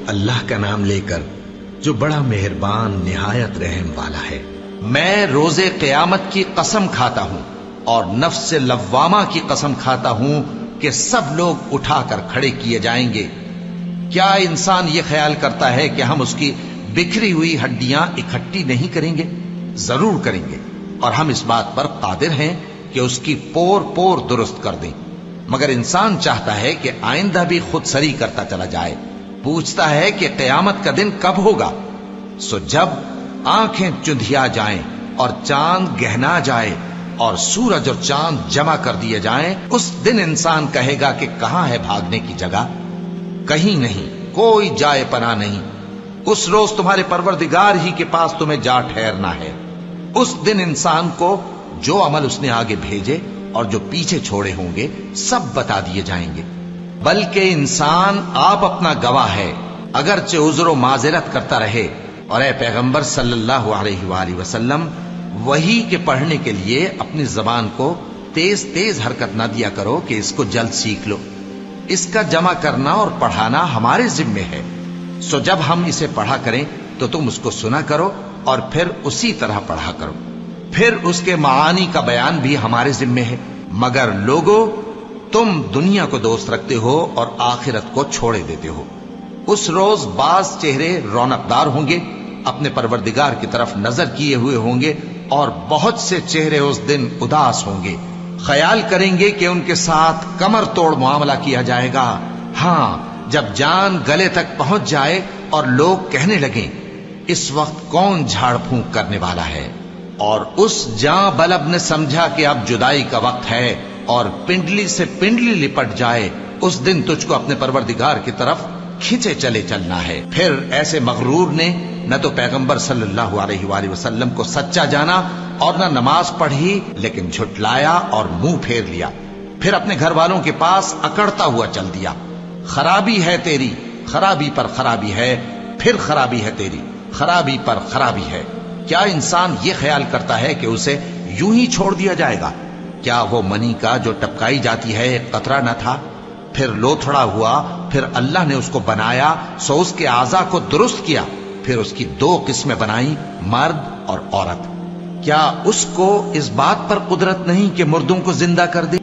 اللہ کا نام لے کر جو بڑا مہربان نہایت رحم والا ہے۔ میں روز قیامت کی قسم کھاتا ہوں اور نفس لوامہ کی قسم کھاتا ہوں کہ سب لوگ اٹھا کر کھڑے کیے جائیں گے۔ کیا انسان یہ خیال کرتا ہے کہ ہم اس کی بکھری ہوئی ہڈیاں اکٹھی نہیں کریں گے؟ ضرور کریں گے، اور ہم اس بات پر قادر ہیں کہ اس کی پور پور درست کر دیں۔ مگر انسان چاہتا ہے کہ آئندہ بھی خود سری کرتا چلا جائے، پوچھتا ہے کہ قیامت کا دن کب ہوگا۔ سو جب آنکھیں چندھیا جائیں اور چاند گہنا جائے اور سورج اور چاند جمع کر دیے جائیں، اس دن انسان کہے گا کہ کہاں ہے بھاگنے کی جگہ؟ کہیں نہیں، کوئی جائے پناہ نہیں۔ اس روز تمہارے پروردگار ہی کے پاس تمہیں جا ٹھہرنا ہے۔ اس دن انسان کو جو عمل اس نے آگے بھیجے اور جو پیچھے چھوڑے ہوں گے سب بتا دیے جائیں گے۔ بلکہ انسان آپ اپنا گواہ ہے، اگرچہ عذر و معذرت کرتا رہے۔ اور اے پیغمبر صلی اللہ علیہ وآلہ وسلم، وحی کے پڑھنے کے لیے اپنی زبان کو تیز تیز حرکت نہ دیا کرو کہ اس کو جلد سیکھ لو۔ اس کا جمع کرنا اور پڑھانا ہمارے ذمے ہے۔ سو جب ہم اسے پڑھا کریں تو تم اس کو سنا کرو اور پھر اسی طرح پڑھا کرو۔ پھر اس کے معانی کا بیان بھی ہمارے ذمے ہے۔ مگر لوگو، تم دنیا کو دوست رکھتے ہو اور آخرت کو چھوڑے دیتے ہو۔ اس روز بعض چہرے رونق دار ہوں گے، اپنے پروردگار کی طرف نظر کیے ہوئے ہوں گے، اور بہت سے چہرے اس دن اداس ہوں گے، خیال کریں گے کہ ان کے ساتھ کمر توڑ معاملہ کیا جائے گا۔ ہاں، جب جان گلے تک پہنچ جائے اور لوگ کہنے لگیں اس وقت کون جھاڑ پھونک کرنے والا ہے، اور اس جاں بلب نے سمجھا کہ اب جدائی کا وقت ہے اور پنڈلی سے پنڈلی لپٹ جائے، اس دن تجھ کو اپنے پروردگار کی طرف کھینچے چلے چلنا ہے۔ پھر ایسے مغرور نے نہ تو پیغمبر صلی اللہ علیہ وآلہ وسلم کو سچا جانا اور نہ نماز پڑھی، لیکن جھٹلایا اور منہ پھیر لیا، پھر اپنے گھر والوں کے پاس اکڑتا ہوا چل دیا۔ خرابی ہے تیری، خرابی پر خرابی ہے، پھر خرابی ہے تیری، خرابی پر خرابی ہے۔ کیا انسان یہ خیال کرتا ہے کہ اسے یوں ہی چھوڑ دیا جائے گا؟ کیا وہ منی کا جو ٹپکائی جاتی ہے ایک قطرہ نہ تھا، پھر لوتھڑا ہوا، پھر اللہ نے اس کو بنایا، سو اس کے اعضاء کو درست کیا، پھر اس کی دو قسمیں بنائیں، مرد اور عورت۔ کیا اس کو اس بات پر قدرت نہیں کہ مردوں کو زندہ کر دے؟